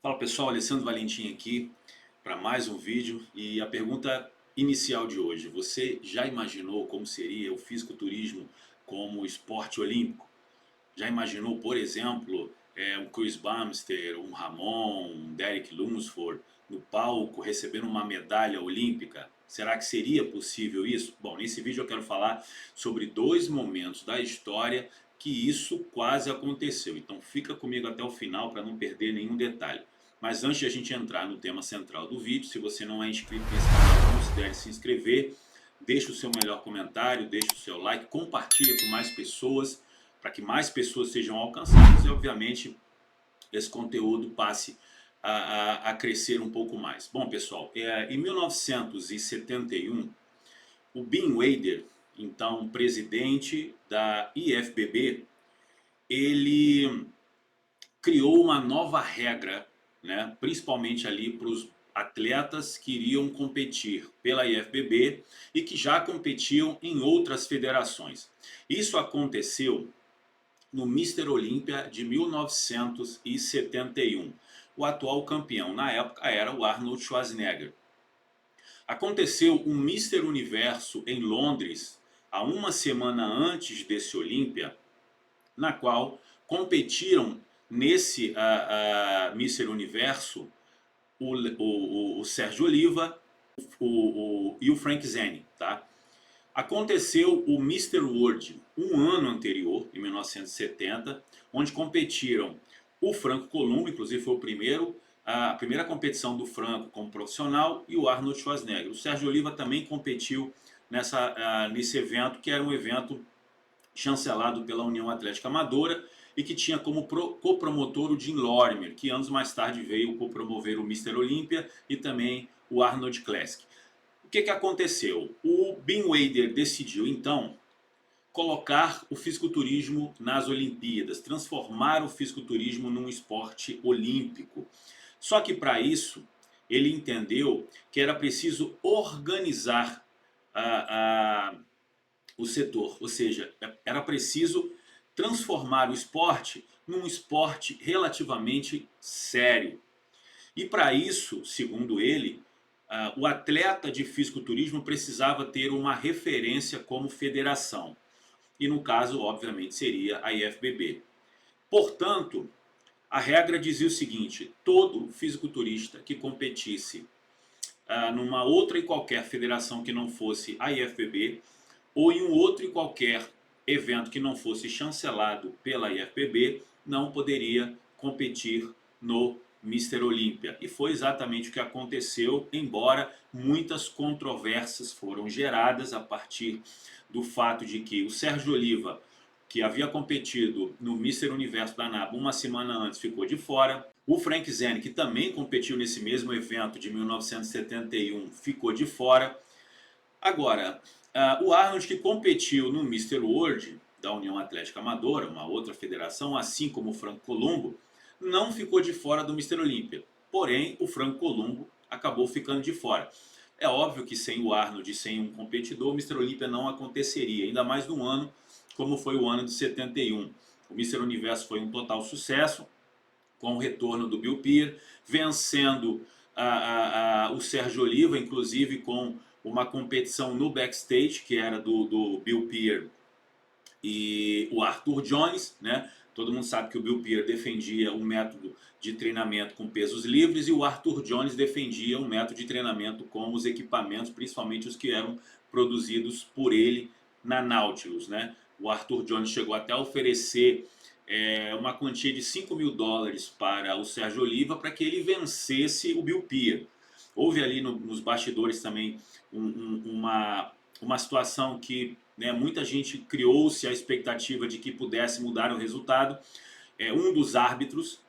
Fala pessoal, Alessandro Valentim aqui para mais um vídeo e a pergunta inicial de hoje: você já imaginou como seria o fisiculturismo como esporte olímpico? Já imaginou, por exemplo, um Chris Bumstead, um Ramon, um Derek Lunsford no palco recebendo uma medalha olímpica? Será que seria possível isso? Bom, nesse vídeo eu quero falar sobre dois momentos da história que isso quase aconteceu. Então fica comigo até o final para não perder nenhum detalhe. Mas antes de a gente entrar no tema central do vídeo, se você não é inscrito nesse canal, considere se inscrever, deixe o seu melhor comentário, deixe o seu like, compartilhe com mais pessoas, para que mais pessoas sejam alcançadas e, obviamente, esse conteúdo passe a crescer um pouco mais. Bom, pessoal, em 1971, o Bin Wader, então presidente da IFBB, ele criou uma nova regra, né, principalmente ali para os atletas que iriam competir pela IFBB e que já competiam em outras federações. Isso aconteceu no Mister Olímpia de 1971. O atual campeão na época era o Arnold Schwarzenegger. Aconteceu um Mister Universo em Londres, há uma semana antes desse Olímpia, na qual competiram nesse Mister Universo o Sérgio Oliva e o Frank Zane, tá? Aconteceu o Mister World um ano anterior, em 1970, onde competiram o Franco Columbo, inclusive foi a primeira competição do Franco como profissional, e o Arnold Schwarzenegger. O Sérgio Oliva também competiu nesse evento, que era um evento chancelado pela União Atlética Amadora e que tinha como copromotor o Jim Lorimer, que anos mais tarde veio copromover o Mister Olímpia e também o Arnold Classic. O que aconteceu? O Bin Wader decidiu então colocar o fisiculturismo nas Olimpíadas, transformar o fisiculturismo num esporte olímpico. Só que para isso ele entendeu que era preciso organizar o setor, ou seja, era preciso transformar o esporte num esporte relativamente sério. E para isso, segundo ele, o atleta de fisiculturismo precisava ter uma referência como federação. E no caso, obviamente, seria a IFBB. Portanto, a regra dizia o seguinte: todo fisiculturista que competisse numa outra e qualquer federação que não fosse a IFBB, ou em um outro e qualquer evento que não fosse chancelado pela IFBB, não poderia competir no Mister Olímpia. E foi exatamente o que aconteceu, embora muitas controvérsias foram geradas a partir do fato de que o Sérgio Oliva, que havia competido no Mister Universo da NAB uma semana antes, ficou de fora. O Frank Zane, que também competiu nesse mesmo evento de 1971, ficou de fora. Agora, o Arnold, que competiu no Mister World da União Atlética Amadora, uma outra federação, assim como o Franco Columbo, não ficou de fora do Mister Olímpia. Porém, o Franco Columbo acabou ficando de fora. É óbvio que sem o Arnold e sem um competidor, o Mister Olímpia não aconteceria, ainda mais num ano como foi o ano de 71. O Mister Universo foi um total sucesso, com o retorno do Bill Pearl, vencendo o Sérgio Oliva, inclusive com uma competição no backstage, que era do Bill Pearl e o Arthur Jones, né? Todo mundo sabe que o Bill Pearl defendia um método de treinamento com pesos livres e o Arthur Jones defendia um método de treinamento com os equipamentos, principalmente os que eram produzidos por ele na Nautilus, né? O Arthur Jones chegou até a oferecer uma quantia de $5.000 para o Sérgio Oliva para que ele vencesse o Bill Pearl. Houve ali nos bastidores também uma situação que, né, muita gente criou-se a expectativa de que pudesse mudar o resultado. Um dos árbitros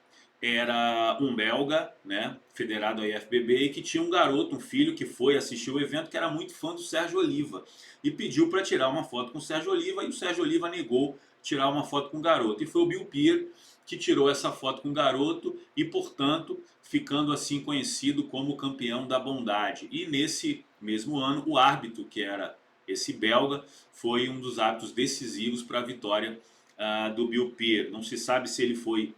era um belga, né, federado à IFBB, e que tinha um garoto, um filho, que foi assistir o evento, que era muito fã do Sérgio Oliva, e pediu para tirar uma foto com o Sérgio Oliva, e o Sérgio Oliva negou tirar uma foto com o garoto. E foi o Bill Pearl que tirou essa foto com o garoto e, portanto, ficando assim conhecido como campeão da bondade. E nesse mesmo ano, o árbitro, que era esse belga, foi um dos árbitros decisivos para a vitória do Bill Pearl. Não se sabe se ele foi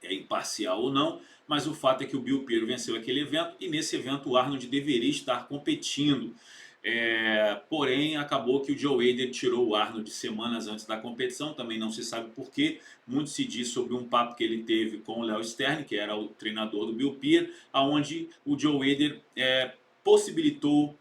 imparcial ou não, mas o fato é que o Bill Pearl venceu aquele evento e nesse evento o Arnold deveria estar competindo. Porém, acabou que o Joe Hader tirou o Arnold semanas antes da competição, também não se sabe porquê. Muito se diz sobre um papo que ele teve com o Léo Stern, que era o treinador do Bill Pearl, onde o Joe Hader possibilitou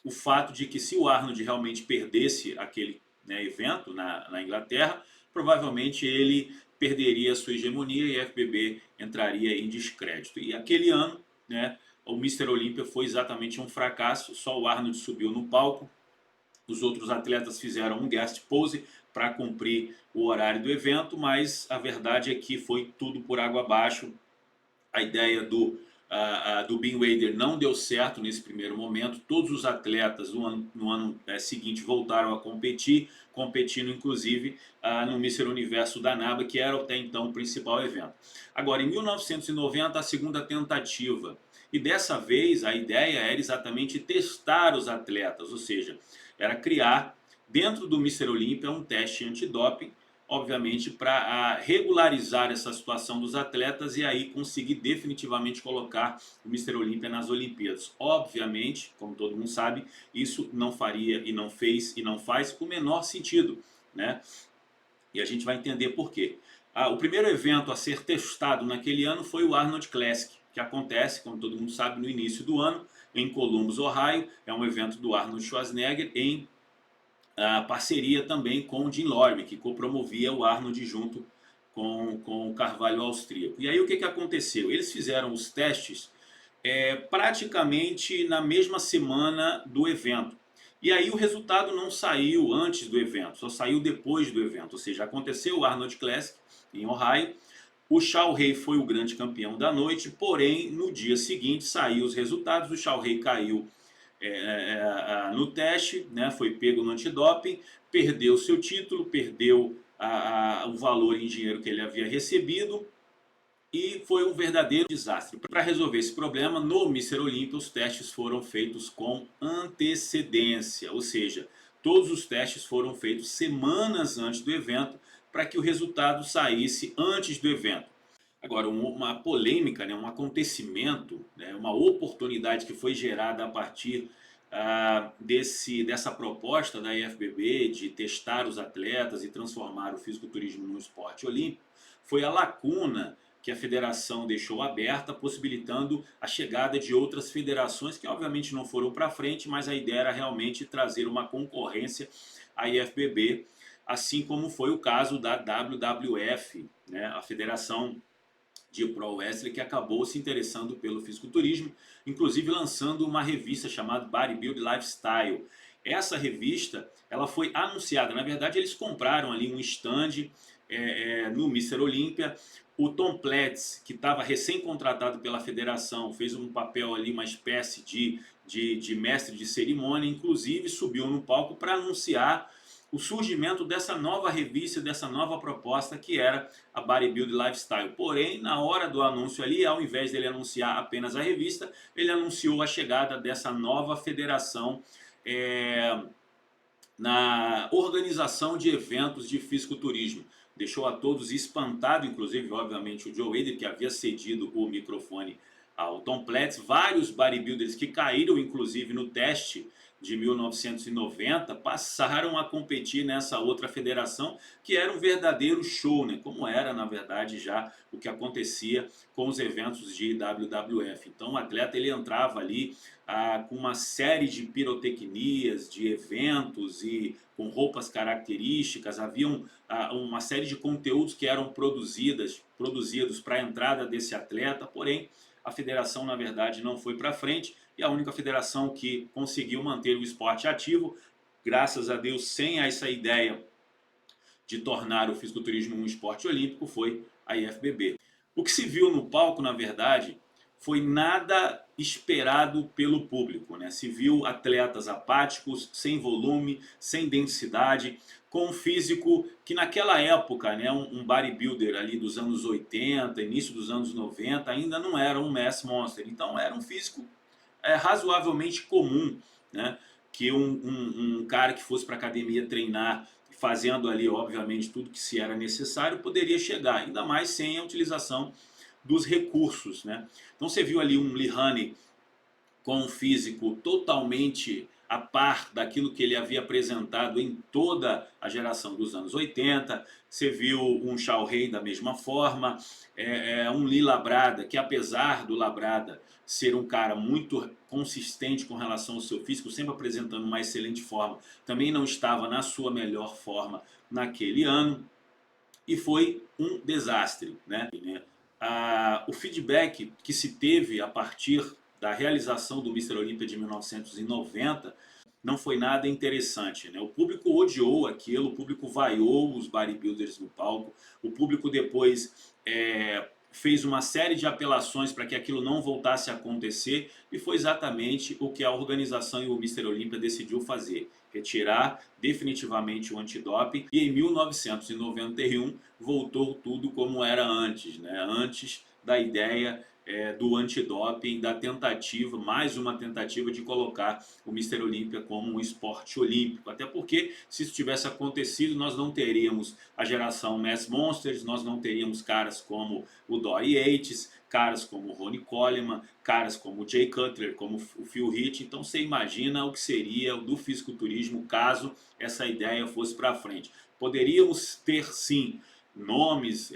o fato de que se o Arnold realmente perdesse aquele, né, evento na Inglaterra, provavelmente ele perderia a sua hegemonia e a FBB entraria em descrédito. E aquele ano, né, o Mr. Olympia foi exatamente um fracasso, só o Arnold subiu no palco, os outros atletas fizeram um guest pose para cumprir o horário do evento, mas a verdade é que foi tudo por água abaixo. A ideia do Bill Hader não deu certo nesse primeiro momento. Todos os atletas no ano seguinte voltaram a competir, competindo inclusive no Mr. Universo da NABA, que era até então o principal evento. Agora, em 1990, a segunda tentativa. E dessa vez a ideia era exatamente testar os atletas, ou seja, era criar dentro do Mr. Olympia um teste antidoping, obviamente para regularizar essa situação dos atletas e aí conseguir definitivamente colocar o Mr. Olympia nas Olimpíadas. Obviamente, como todo mundo sabe, isso não faria e não fez e não faz o menor sentido, né? E a gente vai entender por quê. O primeiro evento a ser testado naquele ano foi o Arnold Classic, que acontece, como todo mundo sabe, no início do ano, em Columbus, Ohio. É um evento do Arnold Schwarzenegger em parceria também com o Jim Lorbe, que copromovia o Arnold junto com o Carvalho austríaco. E aí o que aconteceu? Eles fizeram os testes praticamente na mesma semana do evento. E aí o resultado não saiu antes do evento, só saiu depois do evento. Ou seja, aconteceu o Arnold Classic em Ohio, o Shao Rei foi o grande campeão da noite, porém no dia seguinte saíram os resultados, o Shao Rei caiu no teste, né, foi pego no antidoping, perdeu seu título, perdeu o valor em dinheiro que ele havia recebido e foi um verdadeiro desastre. Para resolver esse problema, no Mr. Olympia os testes foram feitos com antecedência, ou seja, todos os testes foram feitos semanas antes do evento para que o resultado saísse antes do evento. Agora, uma polêmica, né, um acontecimento, né, uma oportunidade que foi gerada a partir dessa proposta da IFBB de testar os atletas e transformar o fisiculturismo num esporte olímpico, foi a lacuna que a federação deixou aberta, possibilitando a chegada de outras federações que obviamente não foram para frente, mas a ideia era realmente trazer uma concorrência à IFBB, assim como foi o caso da WWF, né, a Federação de Pro Wrestling, que acabou se interessando pelo fisiculturismo, inclusive lançando uma revista chamada Bodybuild Lifestyle. Essa revista ela foi anunciada, na verdade eles compraram ali um stand no Mr. Olympia. O Tom Platz, que estava recém-contratado pela federação, fez um papel ali, uma espécie de mestre de cerimônia, inclusive subiu no palco para anunciar o surgimento dessa nova revista, dessa nova proposta que era a Bodybuild Lifestyle. Porém, na hora do anúncio ali, ao invés dele anunciar apenas a revista, ele anunciou a chegada dessa nova federação na organização de eventos de fisiculturismo. Deixou a todos espantado, inclusive, obviamente, o Joe Hader, que havia cedido o microfone ao Tom Platz. Vários bodybuilders que caíram, inclusive, no teste de 1990, passaram a competir nessa outra federação, que era um verdadeiro show, né? Como era, na verdade, já o que acontecia com os eventos de WWF. Então, o atleta ele entrava ali com uma série de pirotecnias, de eventos e com roupas características. Haviam uma série de conteúdos que eram produzidos para a entrada desse atleta, porém, a federação, na verdade, não foi para frente e a única federação que conseguiu manter o esporte ativo, graças a Deus, sem essa ideia de tornar o fisiculturismo um esporte olímpico, foi a IFBB. O que se viu no palco, na verdade, foi nada esperado pelo público, né? Se viu atletas apáticos, sem volume, sem densidade, com um físico que naquela época, né, um bodybuilder ali dos anos 80, início dos anos 90, ainda não era um mass monster. Então era um físico razoavelmente comum, né? Que um cara que fosse para a academia treinar fazendo ali, obviamente, tudo que se era necessário, poderia chegar, ainda mais sem a utilização dos recursos, né? Então você viu ali um Lihane com um físico totalmente a par daquilo que ele havia apresentado em toda a geração dos anos 80. Você viu um Shao Rei da mesma forma, um Lee Labrada, que apesar do Labrada ser um cara muito consistente com relação ao seu físico, sempre apresentando uma excelente forma, também não estava na sua melhor forma naquele ano, e foi um desastre, né? O feedback que se teve a partir da realização do Mr. Olympia de 1990 não foi nada interessante, né? O público odiou aquilo, o público vaiou os bodybuilders no palco, o público depois fez uma série de apelações para que aquilo não voltasse a acontecer, e foi exatamente o que a organização e o Mr. Olympia decidiu fazer: retirar definitivamente o antidoping, e em 1991 voltou tudo como era antes, né? Antes da ideia do antidoping, da tentativa, mais uma tentativa de colocar o Mr. Olympia como um esporte olímpico. Até porque, se isso tivesse acontecido, nós não teríamos a geração Mass Monsters, nós não teríamos caras como o Dorian Yates, caras como o Ronnie Coleman, caras como o Jay Cutler, como o Phil Heath. Então você imagina o que seria do fisiculturismo caso essa ideia fosse para frente. Poderíamos ter sim nomes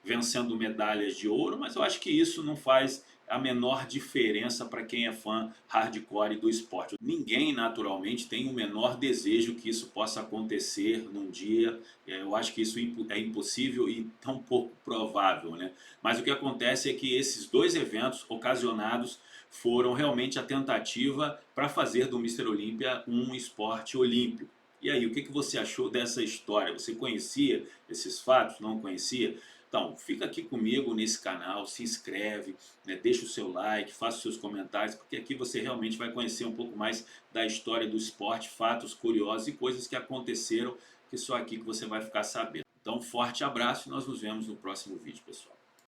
vencendo medalhas de ouro, mas eu acho que isso não faz a menor diferença para quem é fã hardcore do esporte. Ninguém naturalmente tem o menor desejo que isso possa acontecer num dia. Eu acho que isso é impossível e tão pouco provável, né? Mas o que acontece é que esses dois eventos ocasionados foram realmente a tentativa para fazer do Mr. Olympia um esporte olímpico. E aí, o que você achou dessa história? Você conhecia esses fatos? Não conhecia? Então, fica aqui comigo nesse canal, se inscreve, né, deixa o seu like, faça os seus comentários, porque aqui você realmente vai conhecer um pouco mais da história do esporte, fatos curiosos e coisas que aconteceram, que só aqui que você vai ficar sabendo. Então, forte abraço e nós nos vemos no próximo vídeo, pessoal.